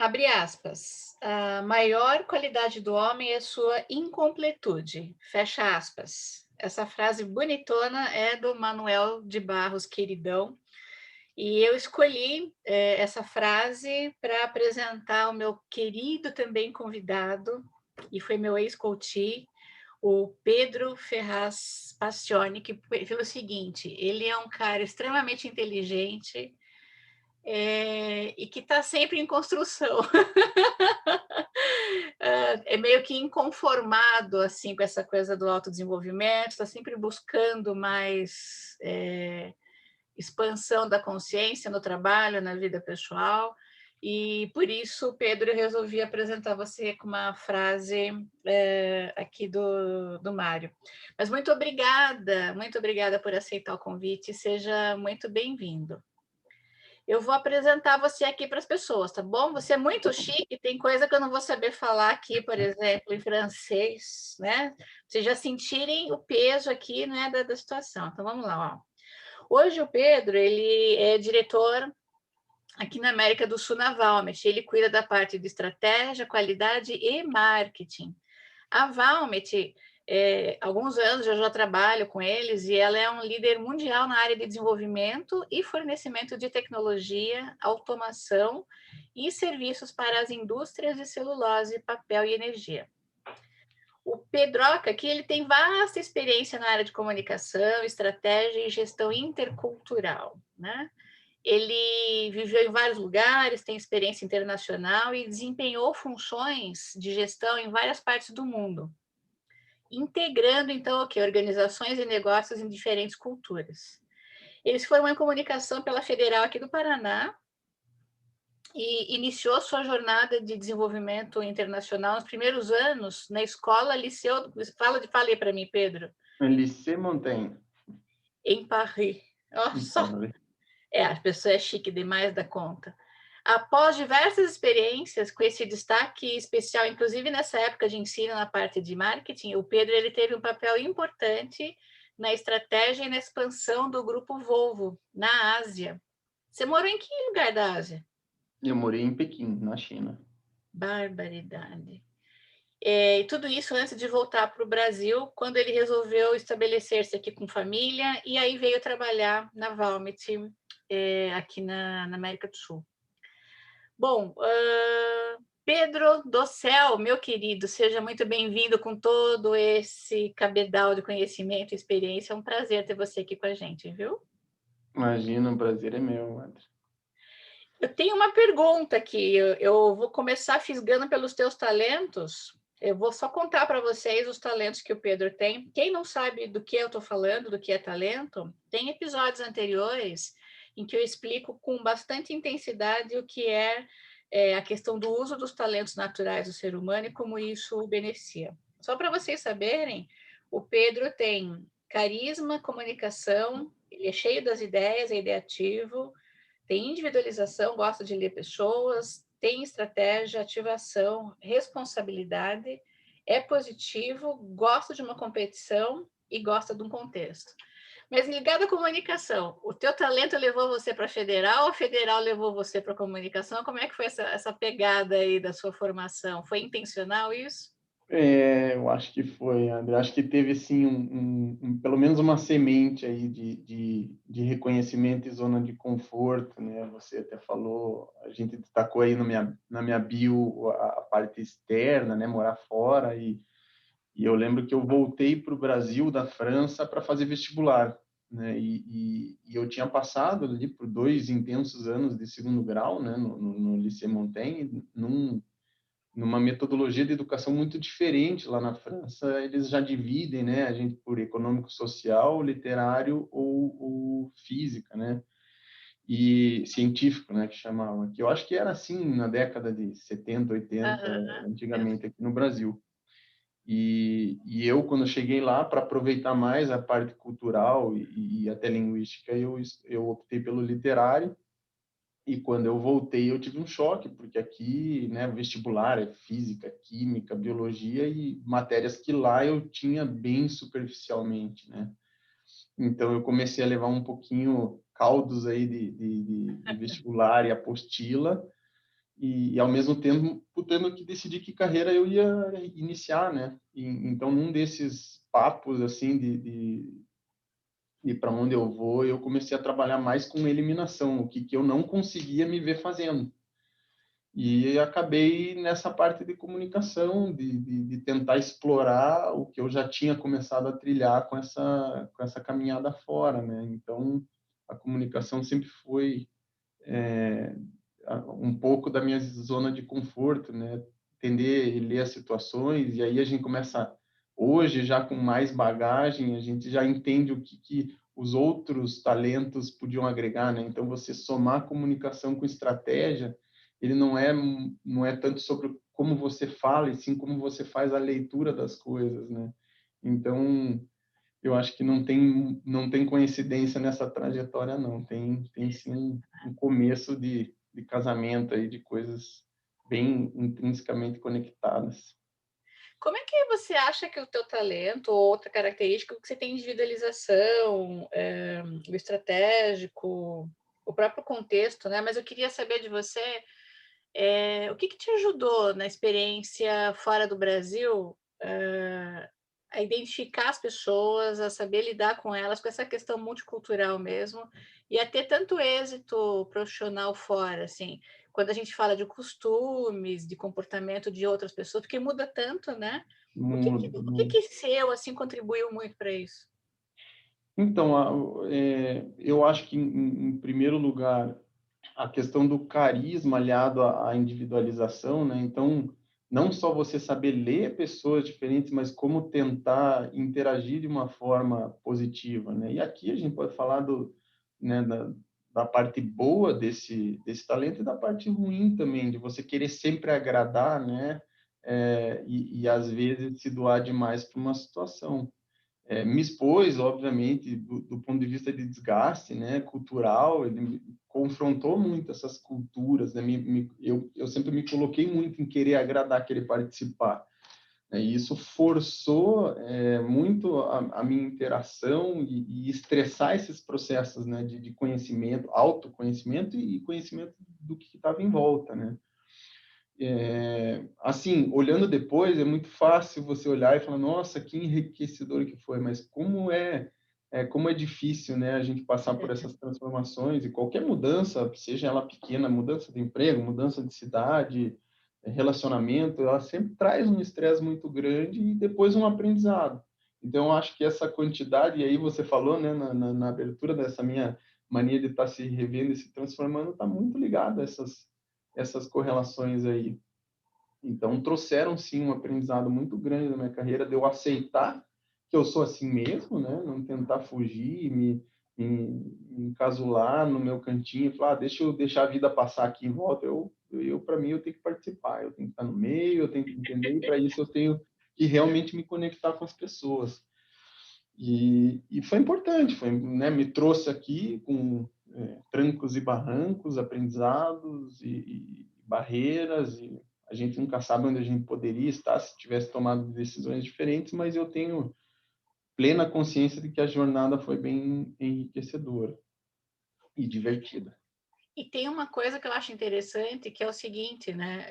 Abre aspas. A maior qualidade do homem é sua incompletude. Fecha aspas. Essa frase bonitona é do Manuel de Barros Queridão. E eu escolhi essa frase para apresentar o meu querido também convidado, e foi meu ex-coach, o Pedro Ferraz Passioni, que pelo seguinte, ele é um cara extremamente inteligente, e que está sempre em construção. É meio que inconformado assim com essa coisa do autodesenvolvimento, está sempre buscando mais expansão da consciência no trabalho, na vida pessoal. E por isso, Pedro, eu resolvi apresentar você com uma frase aqui do Mário. Mas muito obrigada por aceitar o convite, seja muito bem-vindo. Eu vou apresentar você aqui para as pessoas, tá bom? Você é muito chique, tem coisa que eu não vou saber falar aqui, por exemplo, em francês, né? Vocês já sentirem o peso aqui, né, da situação. Então, vamos lá, ó. Hoje o Pedro, ele é diretor aqui na América do Sul na Valmet. Ele cuida da parte de estratégia, qualidade e marketing. A Valmet, alguns anos eu já trabalho com eles e ela é um líder mundial na área de desenvolvimento e fornecimento de tecnologia, automação e serviços para as indústrias de celulose, papel e energia. O Pedroca aqui, ele tem vasta experiência na área de comunicação, estratégia e gestão intercultural, né? Ele viveu em vários lugares, tem experiência internacional e desempenhou funções de gestão em várias partes do mundo, integrando, então, o quê? Organizações e negócios em diferentes culturas. Ele se formou em comunicação pela Federal aqui do Paraná e iniciou sua jornada de desenvolvimento internacional nos primeiros anos na escola Liceu. Fala aí para mim, Pedro. Lycée Montaigne, Em Paris. em Nossa, Paris. a pessoa é chique demais da conta. Após diversas experiências com esse destaque especial, inclusive nessa época de ensino na parte de marketing, o Pedro ele teve um papel importante na estratégia e na expansão do grupo Volvo na Ásia. Você morou em que lugar da Ásia? Eu morei em Pequim, na China. Barbaridade. E tudo isso antes de voltar para o Brasil, quando ele resolveu estabelecer-se aqui com família, e aí veio trabalhar na Valmet, aqui na América do Sul. Bom, Pedro do céu, meu querido, seja muito bem-vindo com todo esse cabedal de conhecimento e experiência. É um prazer ter você aqui com a gente, viu? Imagina, o prazer é meu, André. Eu tenho uma pergunta aqui. Eu vou começar fisgando pelos teus talentos. Eu vou só contar para vocês os talentos que o Pedro tem. Quem não sabe do que eu estou falando, do que é talento, tem episódios anteriores em que eu explico com bastante intensidade o que é a questão do uso dos talentos naturais do ser humano e como isso o beneficia. Só para vocês saberem, o Pedro tem carisma, comunicação, ele é cheio das ideias, é ideativo, tem individualização, gosta de ler pessoas, tem estratégia, ativação, responsabilidade, é positivo, gosta de uma competição e gosta de um contexto. Mas ligado à comunicação, o teu talento levou você para a federal ou a federal levou você para a comunicação? Como é que foi essa pegada aí da sua formação? Foi intencional isso? Eu acho que foi, André. Acho que teve, sim, pelo menos uma semente aí de reconhecimento e zona de conforto, né? Você até falou, a gente destacou aí na minha bio a parte externa, né? Morar fora, e eu lembro que eu voltei para o Brasil da França para fazer vestibular, né? E eu tinha passado ali por 2 intensos anos de segundo grau, né? No Lycée Montaigne, numa metodologia de educação muito diferente lá na França. Eles já dividem, né? A gente por econômico-social, literário ou física, né? E científico, né? Que chamavam. Que eu acho que era assim na década de 70, 80, Aham. antigamente aqui no Brasil. E eu, quando cheguei lá, para aproveitar mais a parte cultural e até linguística, eu optei pelo literário. E quando eu voltei, eu tive um choque, porque aqui, né, vestibular é física, química, biologia e matérias que lá eu tinha bem superficialmente, né? Então eu comecei a levar um pouquinho caldos aí de vestibular e apostila, e ao mesmo tempo tendo que decidir que carreira eu ia iniciar, né? Então, num desses papos, assim, de para onde eu vou, eu comecei a trabalhar mais com eliminação, o que eu não conseguia me ver fazendo. E acabei nessa parte de comunicação, de tentar explorar o que eu já tinha começado a trilhar com essa caminhada fora, né? Então, a comunicação sempre foi um pouco da minha zona de conforto, né? Entender e ler as situações, e aí a gente começa, hoje, já com mais bagagem, a gente já entende o que os outros talentos podiam agregar, né? Então, você somar comunicação com estratégia, ele não é tanto sobre como você fala, e sim como você faz a leitura das coisas, né? Então, eu acho que não tem coincidência nessa trajetória, não. Tem sim um começo de casamento aí, de coisas bem intrinsecamente conectadas. Como é que você acha que o teu talento ou outra característica que você tem individualização, o estratégico, o próprio contexto, né? Mas eu queria saber de você, o que te ajudou na experiência fora do Brasil, a identificar as pessoas, a saber lidar com elas, com essa questão multicultural mesmo, e a ter tanto êxito profissional fora, assim, quando a gente fala de costumes, de comportamento de outras pessoas, porque muda tanto, né? O que seu, assim, contribuiu muito para isso? Então, eu acho que, em primeiro lugar, a questão do carisma aliado à individualização, né? Então, não só você saber ler pessoas diferentes, mas como tentar interagir de uma forma positiva, né? E aqui a gente pode falar né, da parte boa desse talento e da parte ruim também, de você querer sempre agradar, né? E às vezes se doar demais para uma situação. Me expôs, obviamente, do ponto de vista de desgaste, né, cultural, ele me confrontou muito essas culturas, né, eu sempre me coloquei muito em querer agradar, querer participar, né, e isso forçou muito a minha interação e estressar esses processos, né, de conhecimento, autoconhecimento e conhecimento do que estava em volta, né. Assim, olhando depois, é muito fácil você olhar e falar, nossa, que enriquecedor que foi, mas como é difícil, né, a gente passar por essas transformações e qualquer mudança, seja ela pequena, mudança de emprego, mudança de cidade, relacionamento, ela sempre traz um estresse muito grande e depois um aprendizado. Então, eu acho que essa quantidade, e aí você falou, né, na abertura dessa minha mania de estar se revendo e se transformando, está muito ligado a essas correlações aí. Então, trouxeram sim um aprendizado muito grande na minha carreira, de eu aceitar que eu sou assim mesmo, né? Não tentar fugir, me encasular no meu cantinho e falar, deixa eu deixar a vida passar aqui em volta. Para mim, eu tenho que participar, eu tenho que estar no meio, eu tenho que entender, e para isso eu tenho que realmente me conectar com as pessoas. E foi importante, né, me trouxe aqui com trancos e barrancos, aprendizados e barreiras, e a gente nunca sabe onde a gente poderia estar se tivesse tomado decisões diferentes, mas eu tenho plena consciência de que a jornada foi bem enriquecedora e divertida. E tem uma coisa que eu acho interessante, que é o seguinte, né?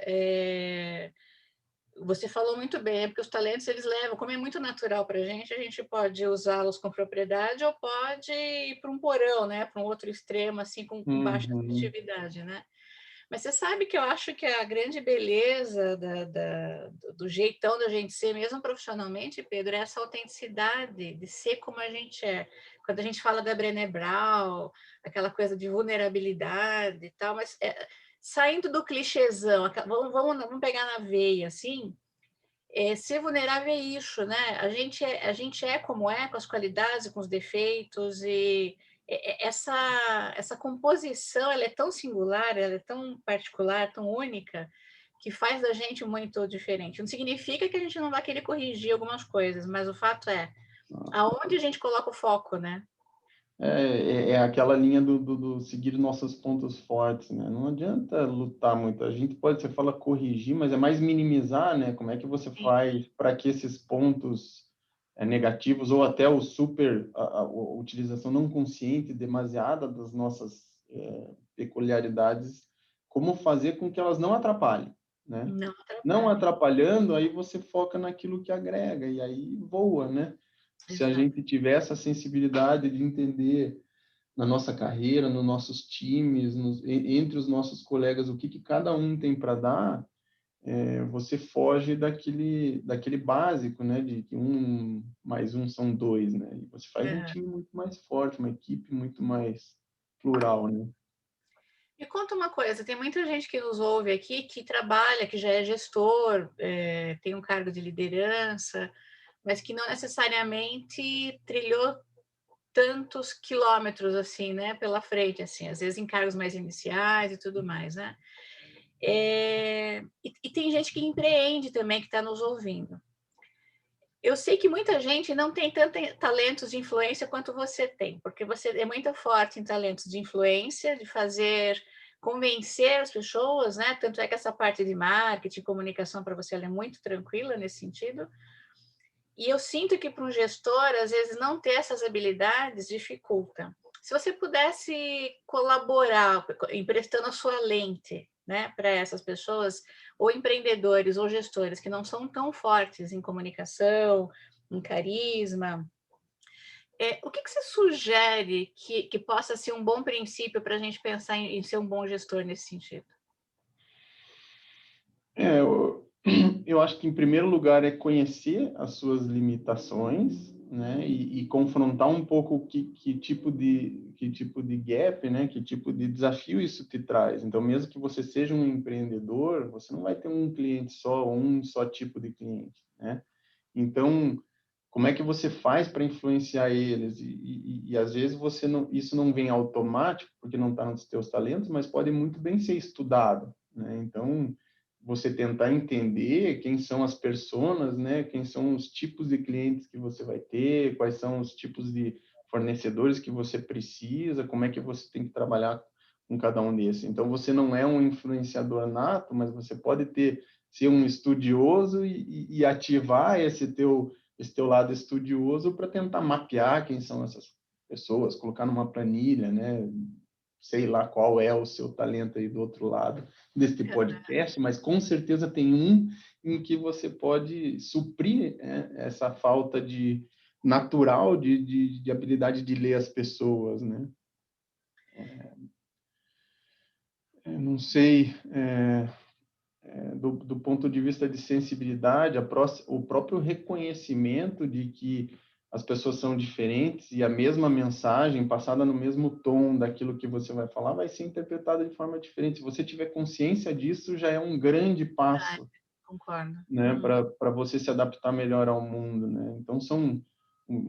Você falou muito bem, porque os talentos eles levam, como é muito natural para a gente pode usá-los com propriedade ou pode ir para um porão, né? Para um outro extremo, assim, com baixa Uhum. assertividade, né? Mas você sabe que eu acho que a grande beleza do jeitão da gente ser, mesmo profissionalmente, Pedro, é essa autenticidade de ser como a gente é. Quando a gente fala da Brené Brown, aquela coisa de vulnerabilidade e tal, mas saindo do clichêzão, vamos pegar na veia, assim, ser vulnerável é isso, né? A gente é como é, com as qualidades, com os defeitos, e essa composição ela é tão singular, ela é tão particular, tão única, que faz da gente muito diferente. Não significa que a gente não vai querer corrigir algumas coisas, mas o fato é aonde a gente coloca o foco, né? É aquela linha do seguir nossos pontos fortes, né? Não adianta lutar muito. A gente pode, você fala corrigir, mas é mais minimizar, né? Como é que você faz para que esses pontos negativos ou até o a utilização não consciente demasiada das nossas peculiaridades como fazer com que elas não atrapalhem, né? Não Não atrapalha. atrapalhando, aí você foca naquilo que agrega, e aí voa, né? Se a Exato. gente tiver essa sensibilidade de entender na nossa carreira, nos nossos times, entre os nossos colegas, o que, que cada um tem para dar, você foge daquele básico, né? De que um mais um são dois, né? E você faz um Aham. time muito mais forte, uma equipe muito mais plural, né? Me conta uma coisa, tem muita gente que nos ouve aqui que trabalha, que já é gestor, tem um cargo de liderança, mas que não necessariamente trilhou tantos quilômetros assim, né, pela frente, assim, às vezes em cargos mais iniciais e tudo mais, né? E tem gente que empreende também que está nos ouvindo. Eu sei que muita gente não tem tanto talentos de influência quanto você tem, porque você é muito forte em talentos de influência, de fazer convencer as pessoas, né? Tanto é que essa parte de marketing, comunicação para você ela é muito tranquila nesse sentido. E eu sinto que para um gestor, às vezes, não ter essas habilidades dificulta. Se você pudesse colaborar, emprestando a sua lente, né, para essas pessoas, ou empreendedores ou gestores que não são tão fortes em comunicação, em carisma, o que você sugere que possa ser um bom princípio para a gente pensar em ser um bom gestor nesse sentido? Eu acho que, em primeiro lugar, é conhecer as suas limitações, né? E confrontar um pouco que tipo de gap, né? Que tipo de desafio isso te traz. Então, mesmo que você seja um empreendedor, você não vai ter um cliente só, ou um só tipo de cliente, né? Então, como é que você faz para influenciar eles? Às vezes isso não vem automático, porque não está nos teus talentos, mas pode muito bem ser estudado, né? Então, você tentar entender quem são as personas, né? Quem são os tipos de clientes que você vai ter, quais são os tipos de fornecedores que você precisa, como é que você tem que trabalhar com cada um desses. Então, você não é um influenciador nato, mas você pode ser um estudioso e ativar esse teu lado estudioso para tentar mapear quem são essas pessoas, colocar numa planilha, né? Sei lá qual é o seu talento aí do outro lado deste podcast, mas com certeza tem um em que você pode suprir, né, essa falta de natural de habilidade de ler as pessoas, né? Não sei, do ponto de vista de sensibilidade, o próprio reconhecimento de que as pessoas são diferentes e a mesma mensagem passada no mesmo tom daquilo que você vai falar vai ser interpretada de forma diferente. Se você tiver consciência disso, já é um grande Ah, passo, concordo. né, para você se adaptar melhor ao mundo, né? Então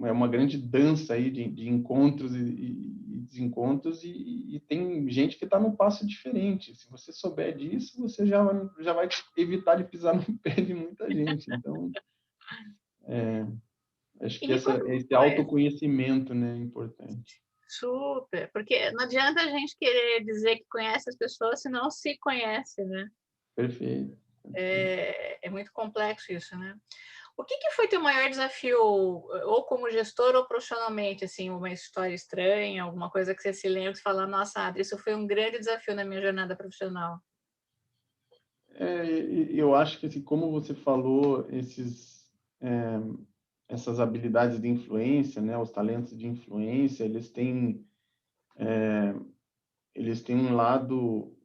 é uma grande dança aí de encontros e desencontros e tem gente que está num passo diferente. Se você souber disso, você já vai evitar de pisar no pé de muita gente. Então, acho E que me conta uma esse coisa. autoconhecimento, né, é importante. Super, porque não adianta a gente querer dizer que conhece as pessoas se não se conhece, né? Perfeito. Perfeito. É muito complexo isso, né? O que foi teu maior desafio, ou como gestor ou profissionalmente, assim, uma história estranha, alguma coisa que você se lembra e fala, nossa, Adri, isso foi um grande desafio na minha jornada profissional. Eu acho que, assim, como você falou, é, essas habilidades de influência, né, os talentos de influência, eles têm um lado,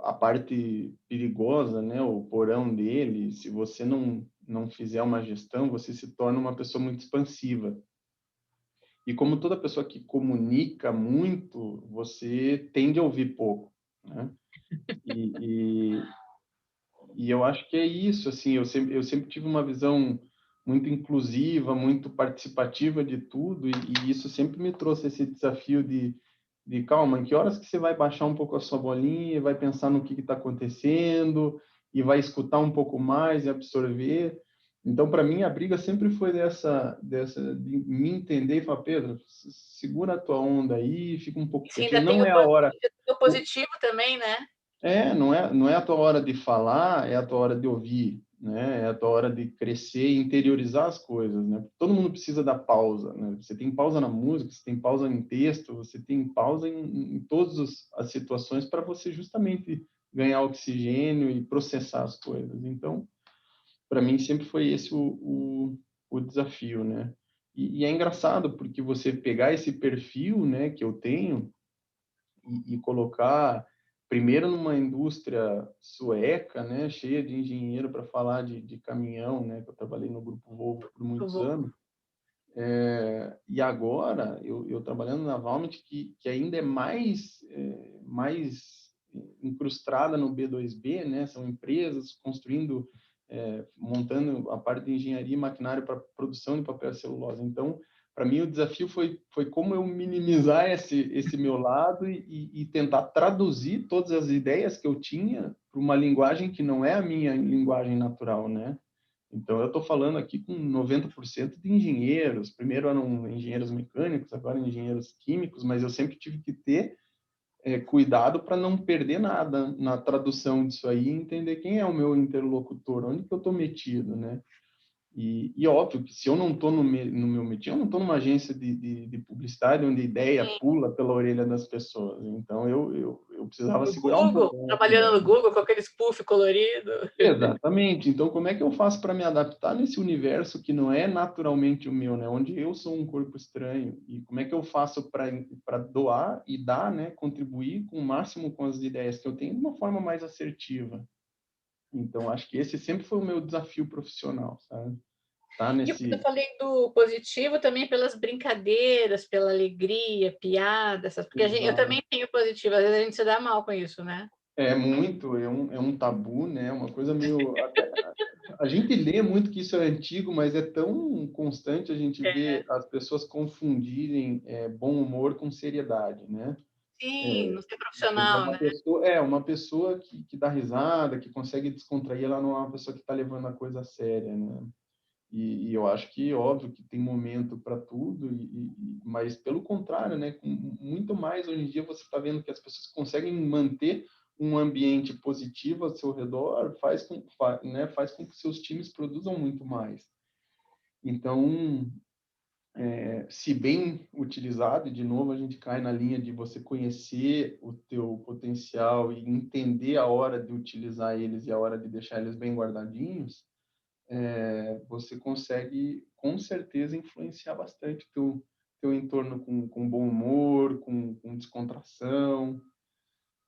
a parte perigosa, né, o porão dele. Se você não fizer uma gestão, você se torna uma pessoa muito expansiva. E como toda pessoa que comunica muito, você tende a ouvir pouco, né? E, e eu acho que é isso, assim, eu sempre tive uma visão muito inclusiva, muito participativa de tudo, e isso sempre me trouxe esse desafio de calma, em que horas que você vai baixar um pouco a sua bolinha, vai pensar no que está acontecendo, e vai escutar um pouco mais e absorver. Então, para mim, a briga sempre foi dessa de me entender e falar, Pedro, segura a tua onda aí, fica um pouco E se quietinho, ainda tem não é a hora. o positivo também, né? Não é a tua hora de falar, é a tua hora de ouvir, né? É a tua hora de crescer e interiorizar as coisas, né? Todo mundo precisa da pausa, né? Você tem pausa na música, você tem pausa em texto, você tem pausa em todas as situações para você justamente ganhar oxigênio e processar as coisas. Então, para mim sempre foi esse o desafio, né? E é engraçado porque você pegar esse perfil, né, que eu tenho e colocar primeiro numa indústria sueca, né, cheia de engenheiro para falar de caminhão, né, que eu trabalhei no grupo Volvo por Eu muitos vou. anos, e agora eu trabalhando na Valmet que ainda é mais incrustada no B2B, né, são empresas construindo, montando a parte de engenharia e maquinário para produção de papel e celulose. Então, para mim, o desafio foi como eu minimizar esse meu lado e tentar traduzir todas as ideias que eu tinha para uma linguagem que não é a minha linguagem natural, né? Então, eu estou falando aqui com 90% de engenheiros. Primeiro eram engenheiros mecânicos, agora engenheiros químicos, mas eu sempre tive que ter cuidado para não perder nada na tradução disso aí e entender quem é o meu interlocutor, onde que eu estou metido, né? E óbvio que se eu não estou no meu metido, eu não estou numa agência de publicidade onde a ideia pula pela orelha das pessoas. Então, eu precisava No segurar um Google, pouco. trabalhando no Google com aquele puff colorido. Exatamente. Então, como é que eu faço para me adaptar nesse universo que não é naturalmente o meu, né? Onde eu sou um corpo estranho? E como é que eu faço para doar e dar, né? Contribuir com o máximo com as ideias que eu tenho de uma forma mais assertiva? Então, acho que esse sempre foi o meu desafio profissional, sabe? Tá E eu nesse. falei do positivo também pelas brincadeiras, pela alegria, piada, porque eu Exato. também tenho positivo, às vezes a gente se dá mal com isso, né? É um tabu, né? Uma coisa meio. A gente lê muito que isso é antigo, mas é tão constante a gente ver as pessoas confundirem bom humor com seriedade, né? Sim, não ser Porque profissional, né? uma pessoa que dá risada, que consegue descontrair, ela não é uma pessoa que está levando a coisa a séria, né? E eu acho que, óbvio, que tem momento para tudo, mas pelo contrário, né? Muito mais hoje em dia você está vendo que as pessoas conseguem manter um ambiente positivo ao seu redor, faz com que seus times produzam muito mais. Então, se bem utilizado, e de novo a gente cai na linha de você conhecer o teu potencial e entender a hora de utilizar eles e a hora de deixar eles bem guardadinhos, você consegue, com certeza, influenciar bastante o teu entorno com bom humor, com descontração,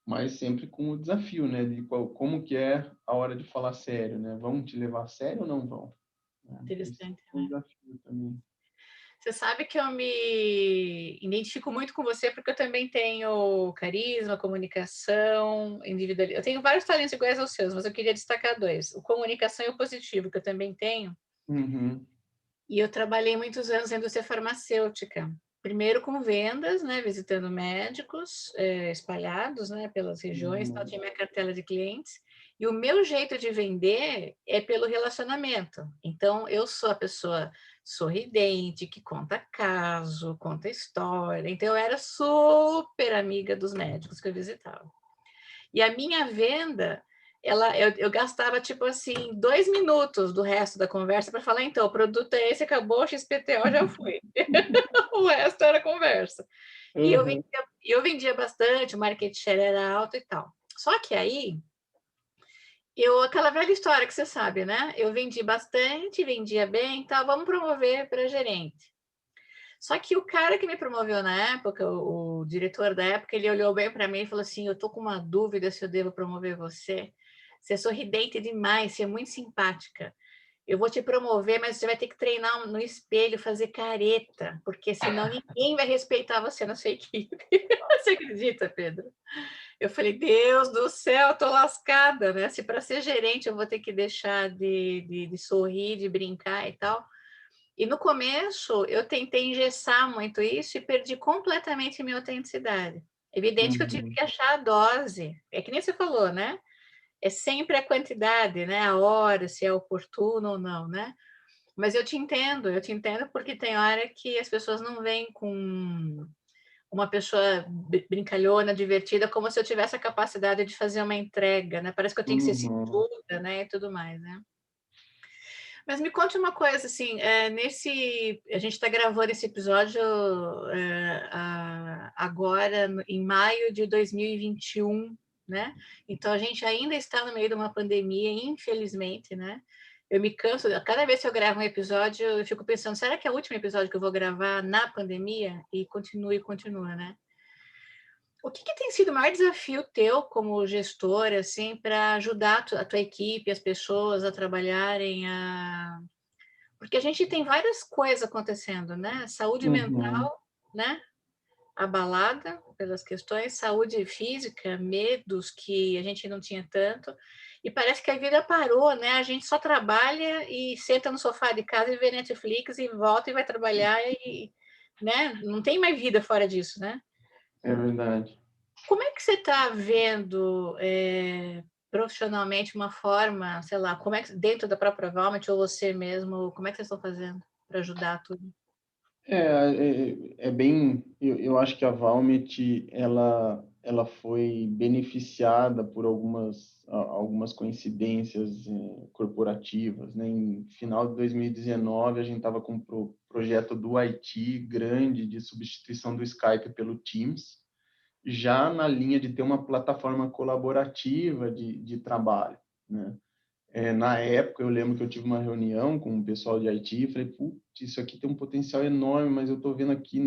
mas sempre com o desafio, né? Como que é a hora de falar sério, né? Vão te levar a sério ou não vão? Esse Interessante, é um né? desafio também. Você sabe que eu me identifico muito com você porque eu também tenho carisma, comunicação, individualidade. Eu tenho vários talentos iguais aos seus, mas eu queria destacar dois: o comunicação e o positivo, que eu também tenho. Uhum, E eu trabalhei muitos anos na indústria farmacêutica. Primeiro com vendas, né, visitando médicos espalhados, né, pelas regiões, então uhum, tinha minha cartela de clientes. E o meu jeito de vender é pelo relacionamento. Então, eu sou a pessoa sorridente, que conta caso, conta história. Então, eu era super amiga dos médicos que eu visitava. E a minha venda, eu gastava tipo assim 2 minutos do resto da conversa para falar, então, o produto é esse, acabou, XPTO, já fui. O resto era conversa. E uhum, eu vendia bastante, o market share era alto e tal. Só que aí, aquela velha história que você sabe, né? Eu vendi bastante, vendia bem, tá, vamos promover para gerente. Só que o cara que me promoveu na época, o diretor da época, ele olhou bem para mim e falou assim: eu tô com uma dúvida se eu devo promover você. Você é sorridente demais, você é muito simpática. Eu vou te promover, mas você vai ter que treinar no espelho, fazer careta, porque senão ninguém vai respeitar você na sua equipe. Você acredita, Pedro? Eu falei, Deus do céu, eu tô lascada, né? Se para ser gerente eu vou ter que deixar de sorrir, de brincar e tal. E no começo eu tentei engessar muito isso e perdi completamente minha autenticidade. Evidente que eu tive uhum. que achar a dose. É que nem você falou, né? É sempre a quantidade, né? A hora, se é oportuno ou não, né? Mas eu te entendo porque tem hora que as pessoas não vêm uma pessoa brincalhona, divertida, como se eu tivesse a capacidade de fazer uma entrega, né? Parece que eu tenho que ser Uhum. sisuda, né? E tudo mais, né? Mas me conte uma coisa, assim, a gente está gravando esse episódio agora, em maio de 2021, né? Então, a gente ainda está no meio de uma pandemia, infelizmente, né? Eu me canso, cada vez que eu gravo um episódio, eu fico pensando, será que é o último episódio que eu vou gravar na pandemia? E continua, né? O que tem sido o maior desafio teu como gestor, assim, para ajudar a tua equipe, as pessoas a trabalharem, porque a gente tem várias coisas acontecendo, né? Saúde Uhum. mental, né? Abalada pelas questões, saúde física, medos que a gente não tinha tanto, e parece que a vida parou, né? A gente só trabalha e senta no sofá de casa e vê Netflix e volta e vai trabalhar e, né? Não tem mais vida fora disso, né? É verdade. Como é que você está vendo profissionalmente uma forma, sei lá, como é que dentro da própria Valmet ou você mesmo, como é que vocês estão fazendo para ajudar tudo? É bem, eu acho que a Valmet, ela foi beneficiada por algumas coincidências corporativas, né? Em final de 2019, a gente estava com um projeto do IT grande de substituição do Skype pelo Teams, já na linha de ter uma plataforma colaborativa de trabalho, né? Na época, eu lembro que eu tive uma reunião com o pessoal de IT e falei, putz, isso aqui tem um potencial enorme, mas eu estou vendo aqui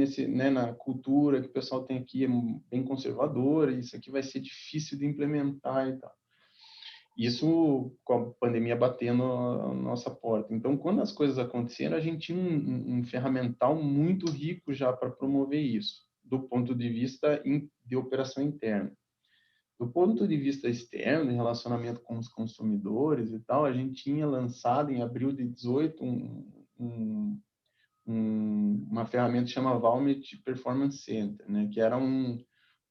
na cultura que o pessoal tem aqui é bem conservadora, e isso aqui vai ser difícil de implementar e tal. Isso com a pandemia batendo a nossa porta. Então, quando as coisas aconteceram, a gente tinha um ferramental muito rico já para promover isso, do ponto de vista de operação interna. Do ponto de vista externo, em relacionamento com os consumidores e tal, a gente tinha lançado em abril de 18 uma ferramenta chamada Valmet Performance Center, né? Que era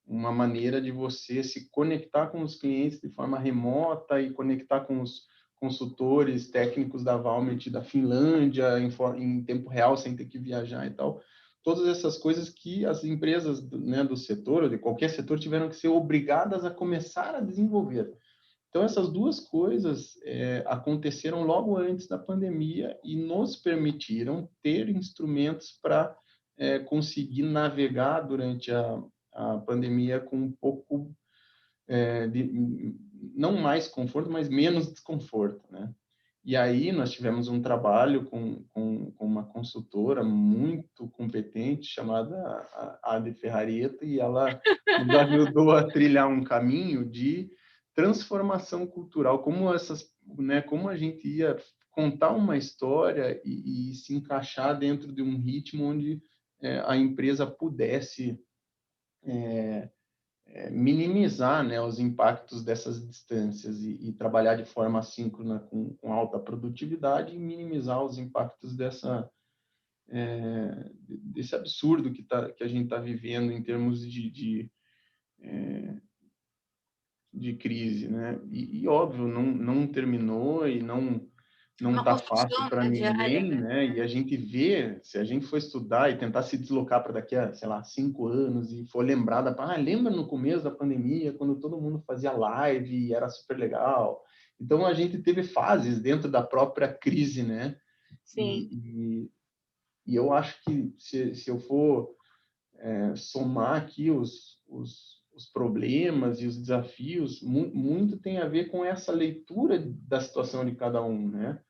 uma maneira de você se conectar com os clientes de forma remota e conectar com os consultores técnicos da Valmet da Finlândia em tempo real, sem ter que viajar e tal. Todas essas coisas que as empresas, né, do setor, ou de qualquer setor, tiveram que ser obrigadas a começar a desenvolver. Então, essas duas coisas aconteceram logo antes da pandemia e nos permitiram ter instrumentos para conseguir navegar durante a pandemia com um pouco não mais conforto, mas menos desconforto, né? E aí nós tivemos um trabalho com uma consultora muito competente chamada Ade Ferrareta, e ela nos ajudou a trilhar um caminho de transformação cultural, como a gente ia contar uma história e se encaixar dentro de um ritmo onde a empresa pudesse minimizar, né, os impactos dessas distâncias e trabalhar de forma assíncrona com alta produtividade e minimizar os impactos desse absurdo que a gente está vivendo em termos de crise, né? E óbvio, não terminou e É não uma está fácil construção, para né, diária, ninguém, né? né? E a gente vê, se a gente for estudar e tentar se deslocar para daqui a, sei lá, 5 anos e for lembrada, lembra no começo da pandemia, quando todo mundo fazia live e era super legal. Então, a gente teve fases dentro da própria crise, né? Sim. E eu acho que se eu for somar aqui os problemas e os desafios, muito tem a ver com essa leitura da situação de cada um, né?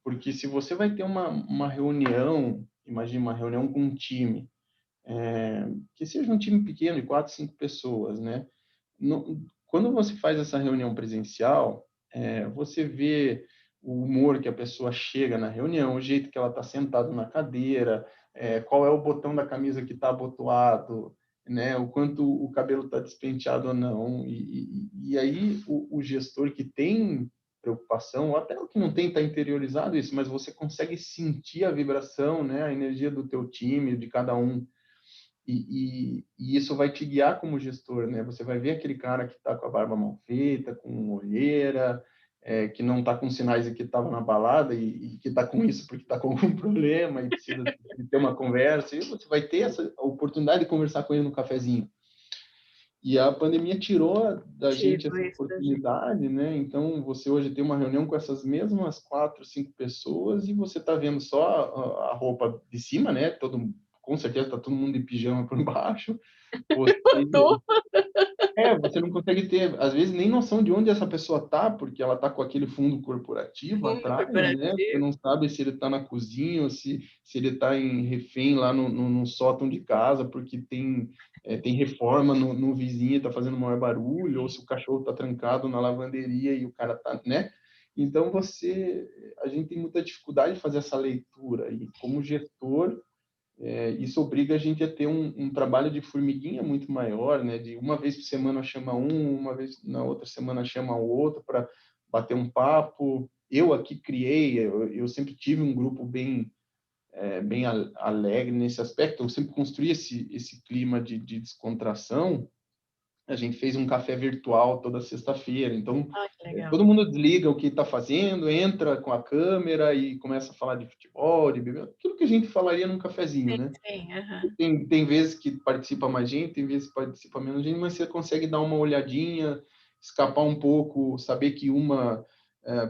Porque se você vai ter uma reunião, imagine uma reunião com um time, que seja um time pequeno de 4, 5 pessoas, né? Quando você faz essa reunião presencial, você vê o humor que a pessoa chega na reunião, o jeito que ela está sentada na cadeira, qual é o botão da camisa que está abotoado, né? O quanto o cabelo está despenteado ou não. E aí o gestor que tem preocupação, ou até o que não tem, está interiorizado isso, mas você consegue sentir a vibração, né? A energia do teu time, de cada um. E isso vai te guiar como gestor, né? Você vai ver aquele cara que está com a barba mal feita, com olheira, que não está com sinais e que estava na balada e que está com isso porque está com algum problema e precisa de ter uma conversa, e você vai ter essa oportunidade de conversar com ele no cafezinho. E a pandemia tirou da gente Tipo essa isso da gente. oportunidade, né? Então, você hoje tem uma reunião com essas mesmas 4, 5 pessoas e você está vendo só a roupa de cima, né? Com certeza está todo mundo de pijama por baixo. Você Tô você não consegue ter, às vezes, nem noção de onde essa pessoa tá, porque ela tá com aquele fundo corporativo fundo atrás, né? Você corporativo. não sabe se ele tá na cozinha ou se ele tá em refém lá no sótão de casa, porque tem reforma no vizinho e tá fazendo maior barulho, ou se o cachorro tá trancado na lavanderia e o cara tá, né? Então, a gente tem muita dificuldade de fazer essa leitura, e como gestor, isso obriga a gente a ter um trabalho de formiguinha muito maior, né? De uma vez por semana chama uma vez na outra semana chama o outro para bater um papo. Eu aqui eu sempre tive um grupo bem alegre nesse aspecto. Eu sempre construí esse clima de descontração. A gente fez um café virtual toda sexta-feira, então Ai, que legal. todo mundo desliga o que está fazendo, entra com a câmera e começa a falar de futebol, de beber, aquilo que a gente falaria num cafezinho, Sim, né? sim, aham. Tem vezes que participa mais gente, tem vezes que participa menos gente, mas você consegue dar uma olhadinha, escapar um pouco, saber que uma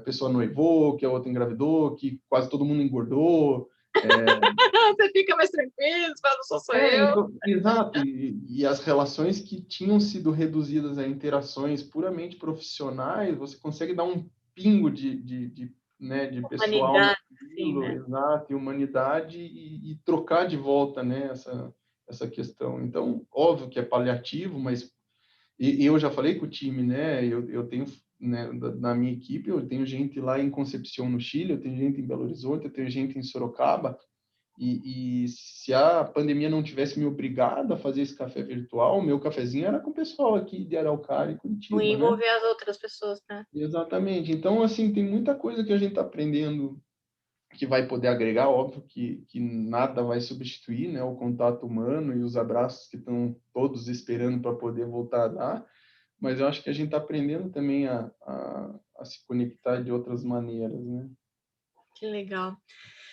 pessoa noivou, que a outra engravidou, que quase todo mundo engordou. Você fica mais tranquilo, você fala, não sou só eu. Então, exato, e as relações que tinham sido reduzidas a interações puramente profissionais, você consegue dar um pingo né, de pessoal Humanidade, sim, naquilo, né? exato, e humanidade, e trocar de volta, né, essa questão. Então, óbvio que é paliativo, mas eu já falei com o time, né, eu tenho, né, na minha equipe, eu tenho gente lá em Concepción, no Chile, eu tenho gente em Belo Horizonte, eu tenho gente em Sorocaba, e se a pandemia não tivesse me obrigado a fazer esse café virtual, o meu cafezinho era com o pessoal aqui de Araucária e O Curitiba, né? envolver as outras pessoas, né? Exatamente. Então, assim, tem muita coisa que a gente está aprendendo que vai poder agregar. Óbvio que nada vai substituir, né, o contato humano e os abraços que estão todos esperando para poder voltar a dar, mas eu acho que a gente está aprendendo também a se conectar de outras maneiras, né? Que legal.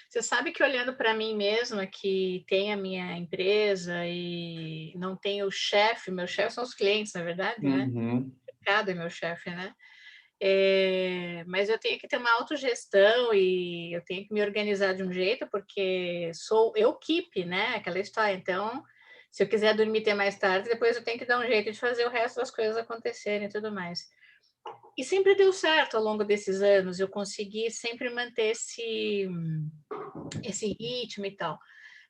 Você sabe que olhando para mim mesma, que tem a minha empresa e não tenho chefe, meu chefe são os clientes, na verdade, né? Uhum, O mercado é meu chefe, né? Mas eu tenho que ter uma autogestão e eu tenho que me organizar de um jeito, porque sou eu keep, né? Aquela história. Então, se eu quiser dormir até mais tarde, depois eu tenho que dar um jeito de fazer o resto das coisas acontecerem e tudo mais. E sempre deu certo ao longo desses anos, eu consegui sempre manter esse ritmo e tal.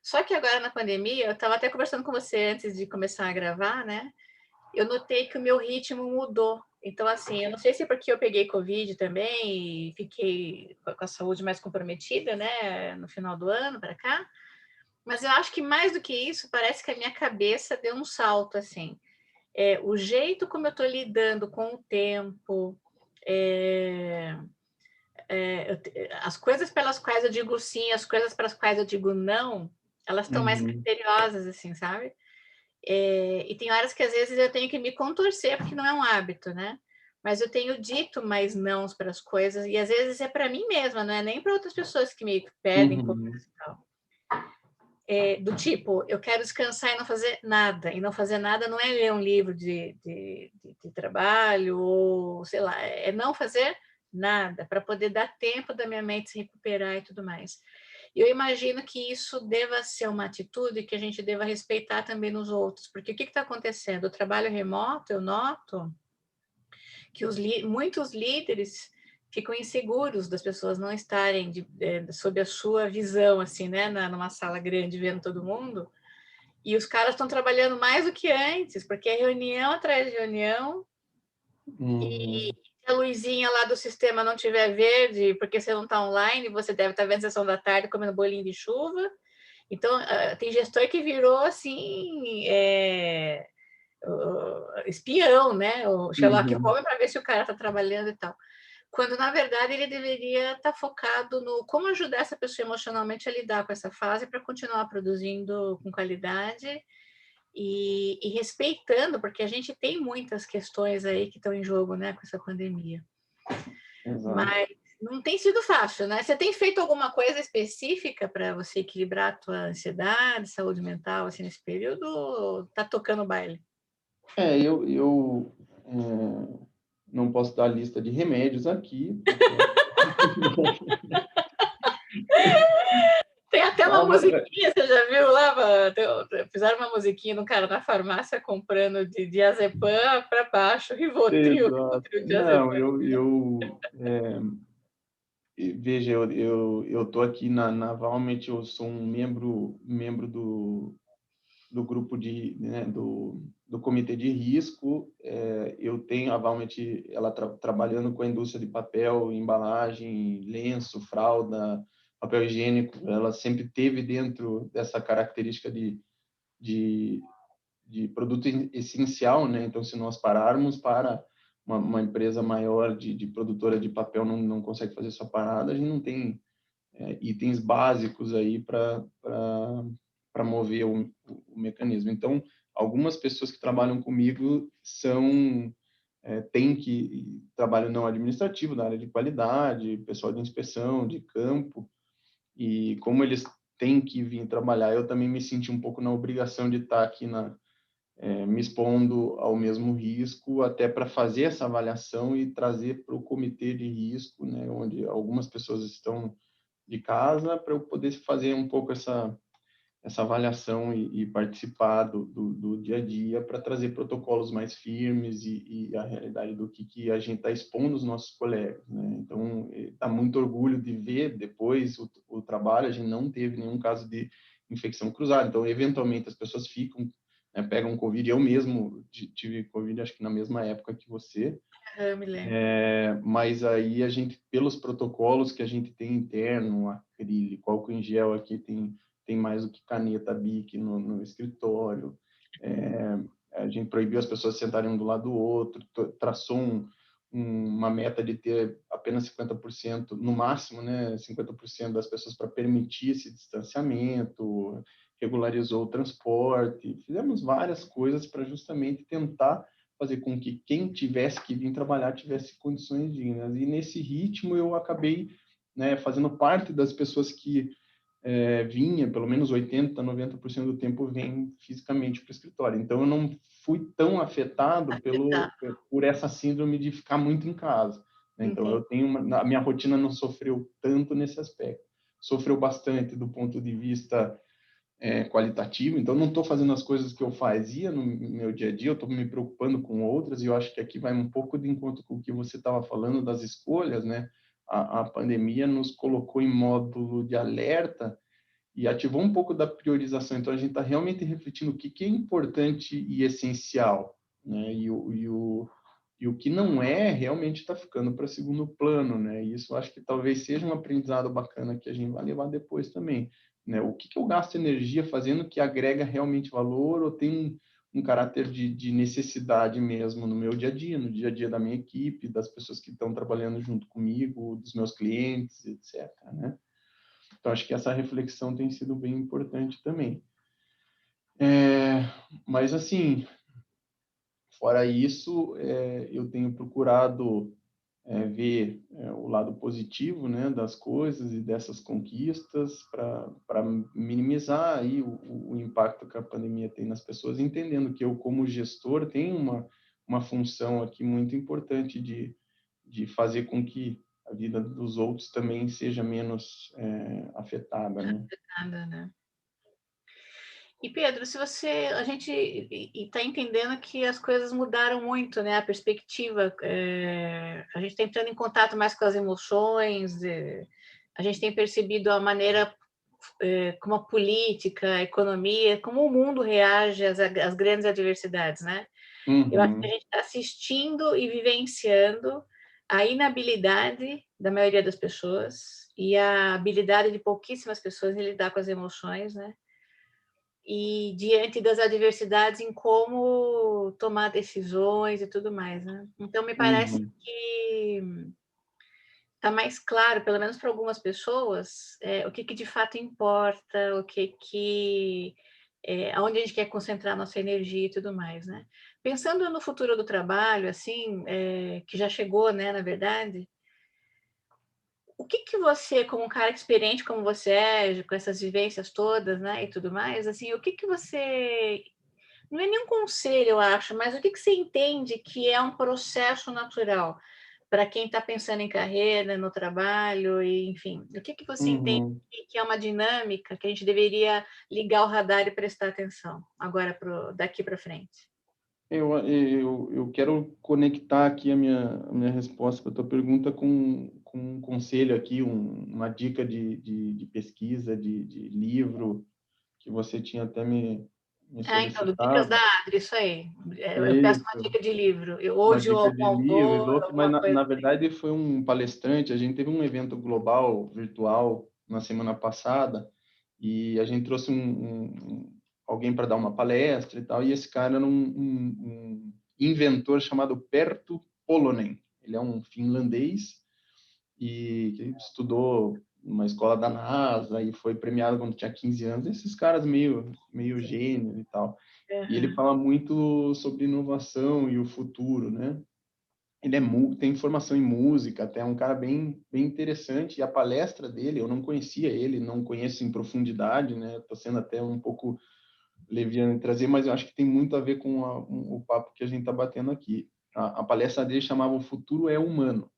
Só que agora na pandemia, eu estava até conversando com você antes de começar a gravar, né? Eu notei que o meu ritmo mudou. Então, assim, eu não sei se é porque eu peguei Covid também e fiquei com a saúde mais comprometida, né, no final do ano para cá, mas eu acho que mais do que isso, parece que a minha cabeça deu um salto, assim. O jeito como eu estou lidando com o tempo, é, as coisas pelas quais eu digo sim, as coisas para as quais eu digo não, elas estão mais uhum, criteriosas, assim, sabe? E tem horas que às vezes eu tenho que me contorcer, porque não é um hábito, né? Mas eu tenho dito mais nãos para as coisas, e às vezes é para mim mesma, não é nem para outras pessoas que me pedem coisas uhum, e tal. Do tipo, eu quero descansar e não fazer nada. E não fazer nada não é ler um livro de trabalho, ou sei lá, é não fazer nada, para poder dar tempo da minha mente se recuperar e tudo mais. E eu imagino que isso deva ser uma atitude que a gente deva respeitar também nos outros, porque o que está acontecendo? O trabalho remoto, eu noto que muitos líderes ficam inseguros das pessoas não estarem sob a sua visão, assim, né, numa sala grande, vendo todo mundo, e os caras estão trabalhando mais do que antes, porque é reunião atrás de reunião, e uhum. se a luzinha lá do sistema não tiver verde, porque você não está online, você deve estar vendo a sessão da tarde comendo bolinho de chuva. Então, tem gestor que virou, assim, espião, né? O Sherlock Uhum. Holmes para ver se o cara está trabalhando e tal. Quando, na verdade, ele deveria estar focado no como ajudar essa pessoa emocionalmente a lidar com essa fase para continuar produzindo com qualidade e respeitando, porque a gente tem muitas questões aí que estão em jogo, né, com essa pandemia. Exato. Mas não tem sido fácil, né? Você tem feito alguma coisa específica para você equilibrar a tua ansiedade, saúde mental, assim, nesse período, ou tá tocando o baile? Eu não posso dar lista de remédios aqui, porque Tem até uma não, mas musiquinha, você já viu lá? Fizeram uma musiquinha de um cara na farmácia comprando de diazepam para baixo, Rivotril, exato. Rivotril, Não, diazepam. veja, eu tô aqui na Valmet, eu sou um membro do grupo do comitê de risco. Eu tenho a Valmet, ela trabalhando com a indústria de papel, embalagem, lenço, fralda, papel higiênico, ela sempre teve dentro dessa característica de, de produto essencial, né? Então, se nós pararmos para uma empresa maior de produtora de papel não consegue fazer sua parada, a gente não tem itens básicos aí para mover o mecanismo. Então, algumas pessoas que trabalham comigo têm que trabalham não administrativo, da área de qualidade, pessoal de inspeção, de campo, e como eles têm que vir trabalhar, eu também me senti um pouco na obrigação de estar aqui me expondo ao mesmo risco, até para fazer essa avaliação e trazer para o comitê de risco, né, onde algumas pessoas estão de casa, para eu poder fazer um pouco essa avaliação e participar do dia a dia, para trazer protocolos mais firmes e a realidade do que a gente está expondo os nossos colegas, né? Então, dá muito orgulho de ver depois o trabalho. A gente não teve nenhum caso de infecção cruzada, então, eventualmente, as pessoas ficam, né, pegam Covid. Eu mesmo tive Covid, acho que na mesma época que você, Eu me lembro. mas aí a gente, pelos protocolos que a gente tem interno, acrílico, álcool em gel, aqui tem mais do que caneta Bic no escritório. A gente proibiu as pessoas de sentarem um do lado do outro, traçou uma meta de ter apenas 50%, no máximo, né, 50% das pessoas para permitir esse distanciamento, regularizou o transporte, fizemos várias coisas para justamente tentar fazer com que quem tivesse que vir trabalhar tivesse condições dignas. E nesse ritmo eu acabei, né, fazendo parte das pessoas que vinha, pelo menos 80, 90% do tempo vem fisicamente para o escritório. Então eu não fui tão afetado Tá, por essa síndrome de ficar muito em casa, né? Então entendi. a minha rotina não sofreu tanto nesse aspecto. Sofreu bastante do ponto de vista qualitativo, então não estou fazendo as coisas que eu fazia no meu dia a dia, eu estou me preocupando com outras, e eu acho que aqui vai um pouco de encontro com o que você estava falando das escolhas, né? A pandemia nos colocou em módulo de alerta e ativou um pouco da priorização, então a gente está realmente refletindo o que é importante e essencial, né? E o que não é, realmente está ficando para segundo plano, né? E isso eu acho que talvez seja um aprendizado bacana que a gente vai levar depois também, né? O que eu gasto energia fazendo que agrega realmente valor ou tem um caráter de necessidade mesmo no meu dia a dia, no dia a dia da minha equipe, das pessoas que estão trabalhando junto comigo, dos meus clientes, etc., né? Então, acho que essa reflexão tem sido bem importante também. Mas, assim, fora isso, eu tenho procurado ver o lado positivo, né, das coisas e dessas conquistas para minimizar aí o impacto que a pandemia tem nas pessoas, entendendo que eu, como gestor, tenho uma função aqui muito importante de fazer com que a vida dos outros também seja menos afetada, né? Nada, né? E Pedro, se você, a gente está entendendo que as coisas mudaram muito, né? A perspectiva, a gente está entrando em contato mais com as emoções, a gente tem percebido a maneira como a política, a economia, como o mundo reage às grandes adversidades, né? Eu acho que a Uhum, gente está assistindo e vivenciando a inabilidade da maioria das pessoas e a habilidade de pouquíssimas pessoas em lidar com as emoções, né? E diante das adversidades em como tomar decisões e tudo mais, né? Então me parece uhum, que está mais claro, pelo menos para algumas pessoas, o que de fato importa, aonde a gente quer concentrar nossa energia e tudo mais, né? Pensando no futuro do trabalho, assim, que já chegou, né, na verdade, o que que você, como um cara experiente como você é, com essas vivências todas, né, e tudo mais, assim, o que que você, não é nenhum conselho, eu acho, mas o que que você entende que é um processo natural para quem está pensando em carreira, no trabalho, e, enfim, o que que você entende Uhum. que é uma dinâmica que a gente deveria ligar o radar e prestar atenção agora daqui para frente? Eu quero conectar aqui a minha resposta para a tua pergunta com um conselho aqui, uma dica de pesquisa, de livro, que você tinha até me Ah, então, do Dicas da solicitado. Adri, isso aí. Eu peço uma Isso, dica de livro, ou uma de dica algum de livro, autor, Slow, mas alguma coisa na assim. verdade foi um palestrante. A gente teve um evento global, virtual, na semana passada, e a gente trouxe alguém para dar uma palestra e tal, e esse cara era um inventor chamado Perttu Polonen. Ele é um finlandês e que estudou numa escola da NASA e foi premiado quando tinha 15 anos. Esses caras meio gênio e tal. E ele Aham. fala muito sobre inovação e o futuro, né? Ele tem formação em música, até é um cara bem interessante. E a palestra dele, eu não conhecia ele, não conheço em profundidade, né? Estou sendo até um pouco leviano em trazer, mas eu acho que tem muito a ver com o papo que a gente está batendo aqui. A palestra dele chamava O Futuro é Humano,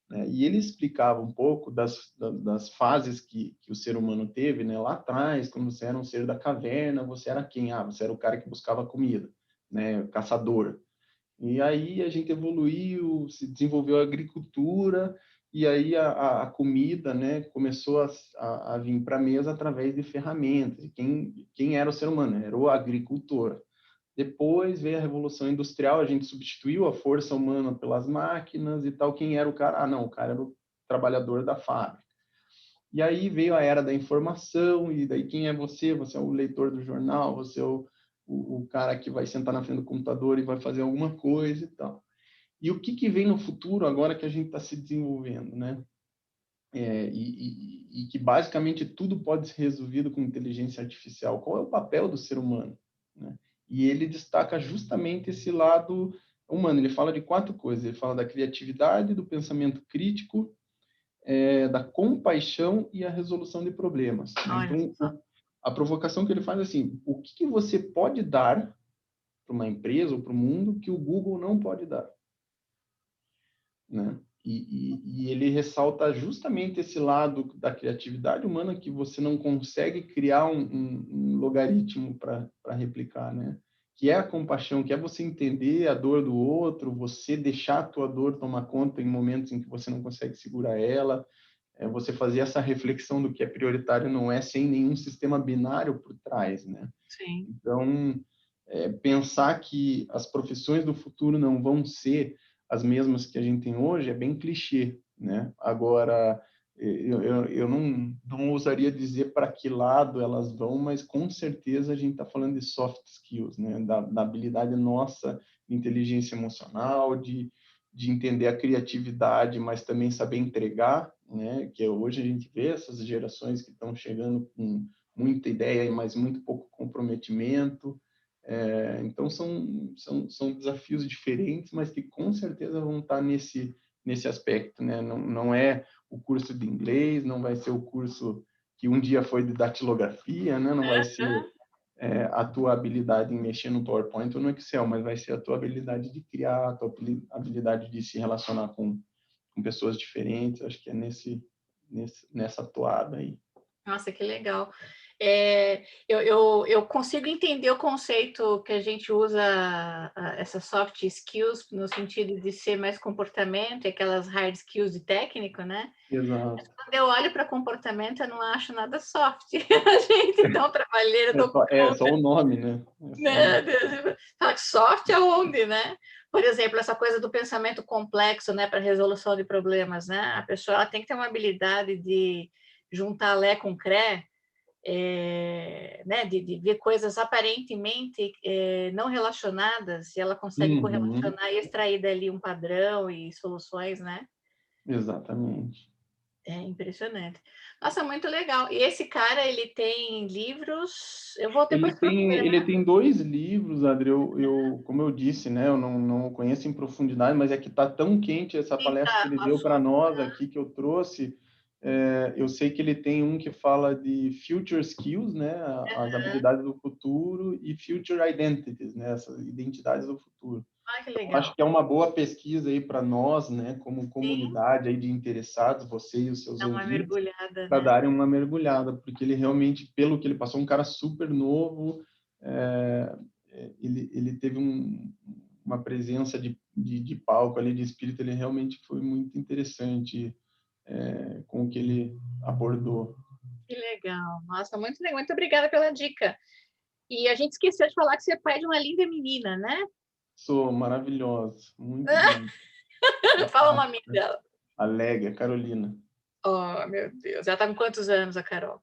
né? E ele explicava um pouco das fases que o ser humano teve, né? Lá atrás, quando você era um ser da caverna, você era quem? Ah, você era o cara que buscava comida, né? O caçador. E aí a gente evoluiu, se desenvolveu a agricultura, e aí a comida, né, começou a vir para a mesa através de ferramentas. E quem era o ser humano? Era o agricultor. Depois veio a Revolução Industrial, a gente substituiu a força humana pelas máquinas e tal. Quem era o cara? Ah, não, o cara era o trabalhador da fábrica. E aí veio a era da informação, e daí quem é você? Você é o leitor do jornal, você é o cara que vai sentar na frente do computador e vai fazer alguma coisa e tal. E o que vem no futuro agora que a gente está se desenvolvendo, né? E que basicamente tudo pode ser resolvido com inteligência artificial. Qual é o papel do ser humano, né? E ele destaca justamente esse lado humano. Ele fala de 4 coisas. Ele fala da criatividade, do pensamento crítico, da compaixão e a resolução de problemas, né? Olha Então, só. a provocação que ele faz é assim: o que você pode dar para uma empresa ou para o mundo que o Google não pode dar, né? E ele ressalta justamente esse lado da criatividade humana que você não consegue criar um logaritmo para replicar, né? Que é a compaixão, que é você entender a dor do outro, você deixar a tua dor tomar conta em momentos em que você não consegue segurar ela, você fazer essa reflexão do que é prioritário não é sem nenhum sistema binário por trás, né? Sim. Então, pensar que as profissões do futuro não vão ser as mesmas que a gente tem hoje é bem clichê, né? Agora, eu não ousaria dizer para que lado elas vão, mas com certeza a gente está falando de soft skills, né? Da habilidade nossa de inteligência emocional, de entender a criatividade, mas também saber entregar, né? Que hoje a gente vê essas gerações que estão chegando com muita ideia, mas muito pouco comprometimento. Então, são desafios diferentes, mas que com certeza vão estar nesse aspecto, né? Não é o curso de inglês, não vai ser o curso que um dia foi de datilografia, né? Não vai ser a tua habilidade em mexer no PowerPoint ou no Excel, mas vai ser a tua habilidade de criar, a tua habilidade de se relacionar com pessoas diferentes. Acho que é nessa toada aí. Nossa, que legal. Eu consigo entender o conceito que a gente usa, essas soft skills, no sentido de ser mais comportamento, e aquelas hard skills de técnico, né? Exato. Quando eu olho para comportamento, eu não acho nada soft. A gente tão trabalheira, tão É só o nome, né? É só o né? nome. Fala, soft aonde, né? Por exemplo, essa coisa do pensamento complexo, né, para resolução de problemas, né? A pessoa ela tem que ter uma habilidade de juntar Lé com Cré, né, de ver coisas aparentemente não relacionadas, e ela consegue Uhum, correlacionar e extrair dali um padrão e soluções, né? exatamente. É impressionante. Nossa, muito legal. E esse cara, ele tem livros. Eu vou depois procurar. Ele tem 2 livros, Adri. Como eu disse, né? Eu não conheço em profundidade, mas é que está tão quente essa Sim, palestra que tá, ele o deu para assunto. nós aqui que eu trouxe. eu sei que ele tem um que fala de future skills, né, as habilidades do futuro, e future identities, né, essas identidades do futuro. Ah, que Eu acho legal. que é uma boa pesquisa aí para nós, né, como Sim, comunidade aí de interessados, você e os seus dá uma ouvintes, mergulhada, para né? darem uma mergulhada, porque ele realmente, pelo que ele passou, um cara super novo, é, ele teve uma presença de palco ali, de espírito, ele realmente foi muito interessante com o que ele abordou. Que legal. Nossa, muito legal. Muito obrigada pela dica. E a gente esqueceu de falar que você é pai de uma linda menina, né? Sou maravilhosa, muito linda. Fala o nome dela. Alegre, Carolina. Oh, meu Deus. Ela tá com quantos anos, a Carol?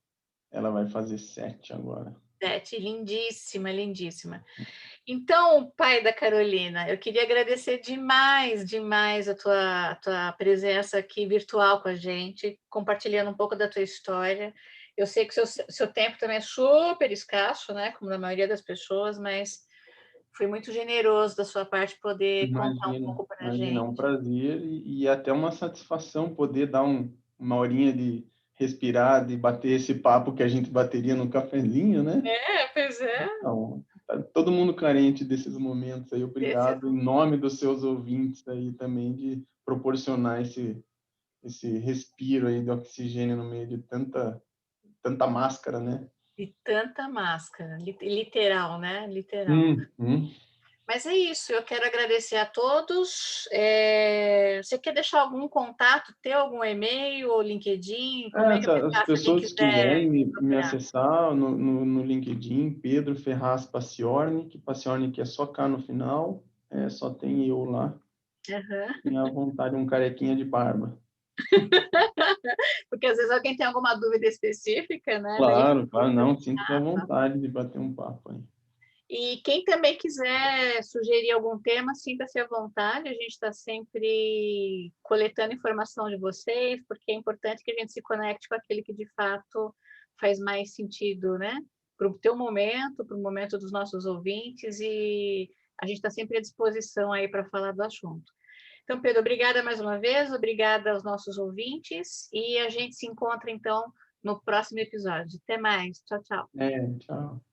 Ela vai fazer 7 agora. 7. Lindíssima, lindíssima. Então, pai da Carolina, eu queria agradecer demais, demais a tua presença aqui virtual com a gente, compartilhando um pouco da tua história. Eu sei que seu tempo também é super escasso, né, como na maioria das pessoas, mas foi muito generoso da sua parte poder contar um Imagina, pouco para a imagina, é um gente. prazer e até uma satisfação poder dar uma horinha de respirar, de bater esse papo que a gente bateria no cafezinho, né? É, pois é. Então, tá todo mundo carente desses momentos aí. Desses... Obrigado em nome dos seus ouvintes aí também de proporcionar esse respiro aí de oxigênio no meio de tanta máscara, né? De tanta máscara, literal, né? Literal. Uhum. Mas é isso, eu quero agradecer a todos. Você quer deixar algum contato, ter algum e-mail ou LinkedIn? Como é que As faça quem pessoas que quiser quiserem me procurar? acessar no LinkedIn, Pedro Ferraz Paciornik, Paciornik é só K no final, só tem eu lá, Aham. e à vontade um carequinha de barba. Porque às vezes alguém tem alguma dúvida específica, né? Daí Claro, pode claro, não, sinta-se à perguntar. vontade de bater um papo aí. E quem também quiser sugerir algum tema, sinta-se à vontade. A gente está sempre coletando informação de vocês, porque é importante que a gente se conecte com aquele que de fato faz mais sentido, né? Para o teu momento, para o momento dos nossos ouvintes, e a gente está sempre à disposição aí para falar do assunto. Então, Pedro, obrigada mais uma vez, obrigada aos nossos ouvintes, e a gente se encontra então no próximo episódio. Até mais. Tchau, tchau. Tchau.